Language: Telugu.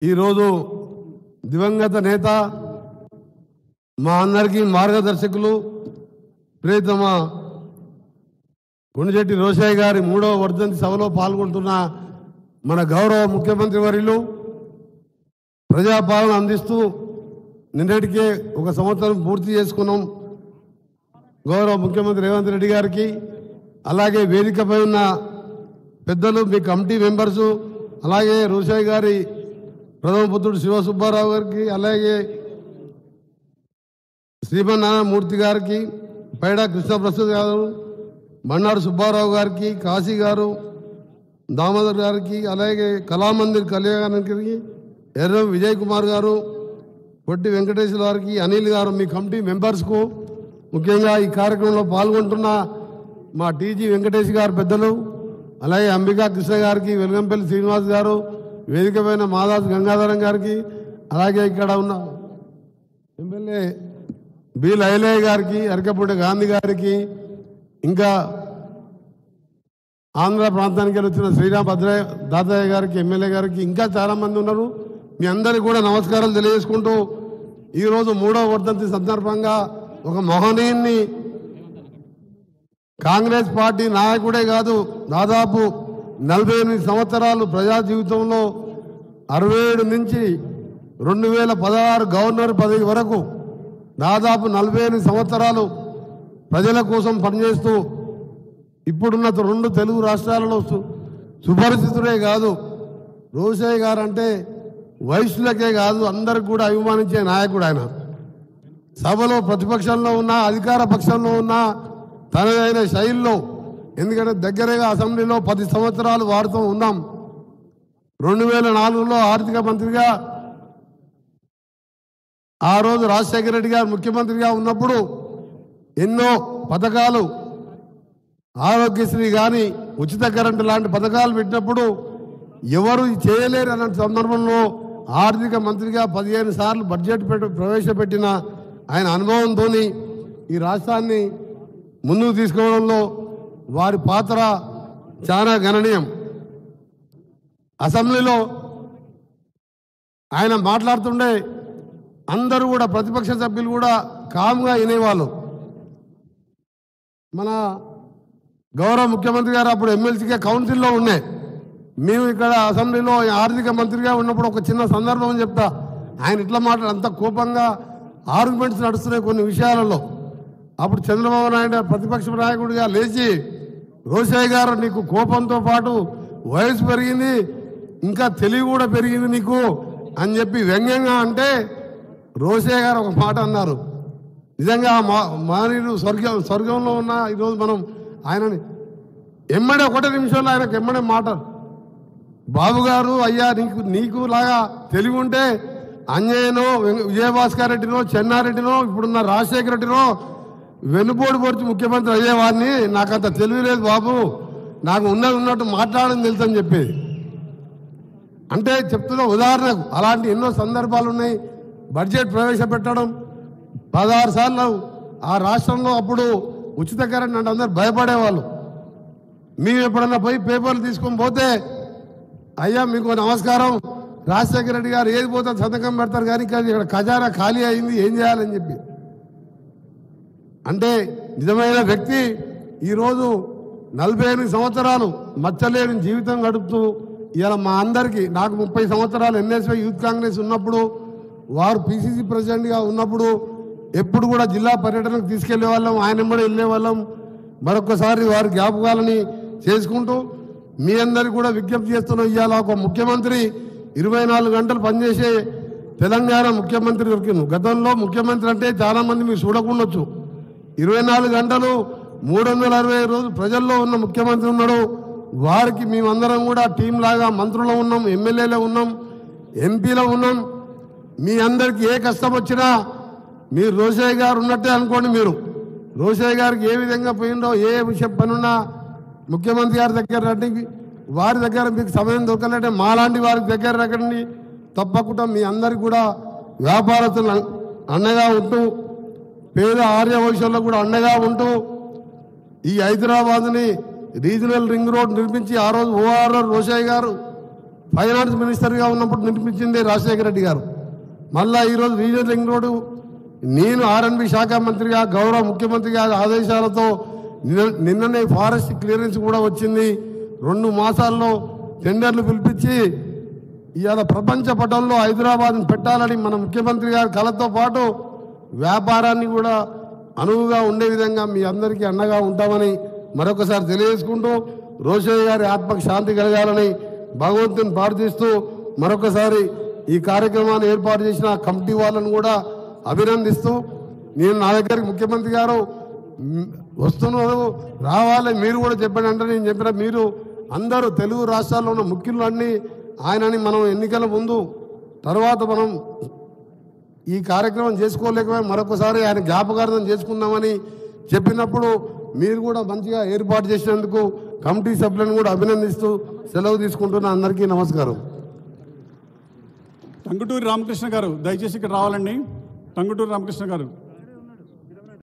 ఈరోజు దివంగత నేత మా అందరికీ మార్గదర్శకులు ప్రియతమ గుండెచెట్టి రోషయ్య గారి 3వ వర్ధంతి సభలో పాల్గొంటున్న మన గౌరవ ముఖ్యమంత్రి వర్యులు ప్రజాపాలన అందిస్తూ నిన్నటికే 1 సంవత్సరం పూర్తి చేసుకున్నాం. గౌరవ ముఖ్యమంత్రి రేవంత్ రెడ్డి గారికి అలాగే వేదికపై ఉన్న పెద్దలు మీ కమిటీ మెంబర్స్ అలాగే రోషయ్య గారి ప్రథమ పుత్రుడు శివ సుబ్బారావు గారికి అలాగే శ్రీమన్నారాయణమూర్తి గారికి పైడా కృష్ణప్రసాద్ గారు మన్నాడు సుబ్బారావు గారికి కాశీ గారు దామోదర్ గారికి అలాగే కళామందిర్ కళ్యాణానికి ఎర్రం విజయ్ కుమార్ గారు పొట్టి వెంకటేశ్వర గారికి అనిల్ గారు మీ కమిటీ మెంబర్స్కు ముఖ్యంగా ఈ కార్యక్రమంలో పాల్గొంటున్న మా టీజీ వెంకటేష్ గారు పెద్దలు అలాగే అంబికా కృష్ణ గారికి వెల్గంపల్లి శ్రీనివాస్ గారు వేదికపైన మాదాస్ గంగాధరం గారికి అలాగే ఇక్కడ ఉన్న ఎమ్మెల్యే బి లైలయ్య గారికి అరకపూడి గాంధీ గారికి ఇంకా ఆంధ్ర ప్రాంతానికి వచ్చిన శ్రీరామ్ భద్రయ్య దాతయ్య గారికి ఎమ్మెల్యే గారికి ఇంకా చాలామంది ఉన్నారు. మీ అందరికీ కూడా నమస్కారాలు తెలియజేసుకుంటూ ఈరోజు 3వ వర్ధంతి సందర్భంగా ఒక మహనీయుని కాంగ్రెస్ పార్టీ నాయకుడే కాదు దాదాపు 48 సంవత్సరాలు ప్రజా జీవితంలో 67 నుంచి 2016 గవర్నర్ పదవి వరకు దాదాపు 48 సంవత్సరాలు ప్రజల కోసం పనిచేస్తూ ఇప్పుడున్న 2 తెలుగు రాష్ట్రాలలో సుపరిచితుడే కాదు. రోషయ్య గారు అంటే వైశ్యులకే కాదు అందరికి కూడా అభిమానించే నాయకుడు ఆయన. సభలో ప్రతిపక్షంలో ఉన్న అధికార పక్షంలో ఉన్న తనదైన శైలిలో ఎందుకంటే దగ్గరగా అసెంబ్లీలో 10 సంవత్సరాలు వాడుతూ ఉన్నాం. 2004లో ఆర్థిక మంత్రిగా ఆ రోజు రాజశేఖర రెడ్డి గారు ముఖ్యమంత్రిగా ఉన్నప్పుడు ఎన్నో పథకాలు ఆరోగ్యశ్రీ కానీ ఉచిత కరెంటు లాంటి పథకాలు పెట్టినప్పుడు ఎవరు చేయలేరు అన్న సందర్భంలో ఆర్థిక మంత్రిగా 15 సార్లు బడ్జెట్ ప్రవేశపెట్టిన ఆయన అనుభవంతో ఈ రాష్ట్రాన్ని ముందుకు తీసుకోవడంలో వారి పాత్ర చాలా గణనీయం. అసెంబ్లీలో ఆయన మాట్లాడుతుండే అందరూ కూడా ప్రతిపక్ష సభ్యులు కూడా కామ్గా వినేవాళ్ళు. మన గౌరవ ముఖ్యమంత్రి గారు అప్పుడు ఎమ్మెల్సీగా కౌన్సిల్లో ఉన్నాయి. మేము ఇక్కడ అసెంబ్లీలో ఆర్థిక మంత్రిగా ఉన్నప్పుడు ఒక చిన్న సందర్భం చెప్తా. ఆయన ఇట్లా మాట్లాడు అంత కోపంగా ఆర్గ్యుమెంట్స్ నడుస్తున్నాయి కొన్ని విషయాలలో. అప్పుడు చంద్రబాబు నాయుడు ప్రతిపక్ష నాయకుడిగా లేచి రోషయ్య గారు నీకు కోపంతో పాటు వయసు పెరిగింది ఇంకా తెలివి కూడా పెరిగింది నీకు అని చెప్పి వ్యంగ్యంగా అంటే రోషయ్య గారు ఒక మాట అన్నారు. నిజంగా మానవుడు స్వర్గంలో ఉన్న ఈరోజు మనం ఆయనని ఎమ్మడే 1 నిమిషంలో ఆయనకు ఎమ్మడే మాట బాబు గారు అయ్యా నీకు లాగా తెలివి ఉంటే అంజయ్యనో విజయభాస్కర్ రెడ్డినో చెన్నారెడ్డినో ఇప్పుడున్న రాజశేఖర రెడ్డినో వెన్నుపోటు పొడిచి ముఖ్యమంత్రి అయ్యేవాడిని నాకంత తెలివి లేదు బాబు నాకు ఉన్నట్టు మాట్లాడని తెలుసని చెప్పేది. అంటే చెప్తున్న ఉదాహరణకు అలాంటి ఎన్నో సందర్భాలు ఉన్నాయి. బడ్జెట్ ప్రవేశపెట్టడం 16 సార్లు ఆ రాష్ట్రంలో అప్పుడు ఉచిత కరెంట్ అంటే అందరు భయపడేవాళ్ళు. మేము ఎప్పుడన్నా పోయి పేపర్లు తీసుకొని పోతే అయ్యా మీకు నమస్కారం రాజశేఖర రెడ్డి గారు ఏది పోతే సంతకం పెడతారు కానీ ఇక్కడ ఖజానా ఖాళీ అయింది ఏం చేయాలని చెప్పి. అంటే నిజమైన వ్యక్తి ఈరోజు 48 సంవత్సరాలు మచ్చలేని జీవితం గడుపుతూ ఇలా మా అందరికీ నాకు 30 సంవత్సరాలు ఎన్ఎస్వై యూత్ కాంగ్రెస్ ఉన్నప్పుడు వారు పిసిసి ప్రెసిడెంట్గా ఉన్నప్పుడు ఎప్పుడు కూడా జిల్లా పర్యటనకు తీసుకెళ్లే వాళ్ళం, ఆయన వెంబడి వెళ్ళే వాళ్ళం. మరొకసారి వారి జ్ఞాపకాలని చేసుకుంటూ మీ అందరికీ కూడా విజ్ఞప్తి చేస్తున్న ఇవాళ ఒక ముఖ్యమంత్రి 24 గంటలు పనిచేసే తెలంగాణ ముఖ్యమంత్రి దొరికింది. గతంలో ముఖ్యమంత్రి అంటే చాలామంది మీరు చూడకుండొచ్చు. 24 గంటలు 365 రోజులు ప్రజల్లో ఉన్న ముఖ్యమంత్రి ఉన్నాడు. వారికి మేమందరం కూడా టీం లాగా మంత్రులు ఉన్నాం, ఎమ్మెల్యేలో ఉన్నాం, ఎంపీలో ఉన్నాం. మీ అందరికీ ఏ కష్టం వచ్చినా మీరు రోషయ్య గారు ఉన్నట్టే అనుకోండి. మీరు రోషయ్య గారికి ఏ విధంగా పోయిందో ఏ విషయం పనున్నా ముఖ్యమంత్రి గారి దగ్గర రండి. వారి దగ్గర మీకు సమయం దొరకలేటే మాలాంటి వారి దగ్గర రండి. తప్పకుండా మీ అందరికి కూడా వ్యాపారస్తులు అండగా ఉంటూ పేద ఆర్య వైశ్యుల్లో కూడా అండగా ఉంటూ ఈ హైదరాబాద్ని రీజనల్ రింగ్ రోడ్ నిర్మించి ఆ రోజు ఓఆర్ఆర్ రోషయ్య గారు ఫైనాన్స్ మినిస్టర్గా ఉన్నప్పుడు నిర్మించింది రాజశేఖర రెడ్డి గారు. మళ్ళా ఈరోజు రీజనల్ రింగ్ రోడ్డు నేను ఆర్ఎన్బి శాఖ మంత్రిగా గౌరవ ముఖ్యమంత్రి గారి ఆదేశాలతో నిన్ననే ఫారెస్ట్ క్లియరెన్స్ కూడా వచ్చింది. 2 మాసాల్లో టెండర్లు పిలిపించి ఇవాళ ప్రపంచ పటంలో హైదరాబాద్ని పెట్టాలని మన ముఖ్యమంత్రి గారి కళతో పాటు వ్యాపారాన్ని కూడా అనువుగా ఉండే విధంగా మీ అందరికీ అండగా ఉంటామని మరొకసారి తెలియజేసుకుంటూ రోషయ్య గారి ఆత్మకు శాంతి కలగాలని భగవంతుని ప్రార్థిస్తూ మరొకసారి ఈ కార్యక్రమాన్ని ఏర్పాటు చేసిన కమిటీ వాళ్ళను కూడా అభినందిస్తూ నేను నా దగ్గరికి ముఖ్యమంత్రి గారు వస్తున్నారు రావాలి మీరు కూడా చెప్పండి అంటే నేను చెప్పిన మీరు అందరూ తెలుగు రాష్ట్రాల్లో ఉన్న ముఖ్యులు అన్నీ ఆయనని మనం ఎన్నికల ముందు తర్వాత మనం ఈ కార్యక్రమం చేసుకోలేకపోయి మరొకసారి ఆయన జ్ఞాపకార్థం చేసుకుందామని చెప్పినప్పుడు మీరు కూడా మంచిగా ఏర్పాటు చేసినందుకు కమిటీ సభ్యులను కూడా అభినందిస్తూ సెలవు తీసుకుంటున్న అందరికీ నమస్కారం. టంగుటూరి రామకృష్ణ గారు దయచేసి ఇక్కడ రావాలండి. టంగుటూరి రామకృష్ణ గారు.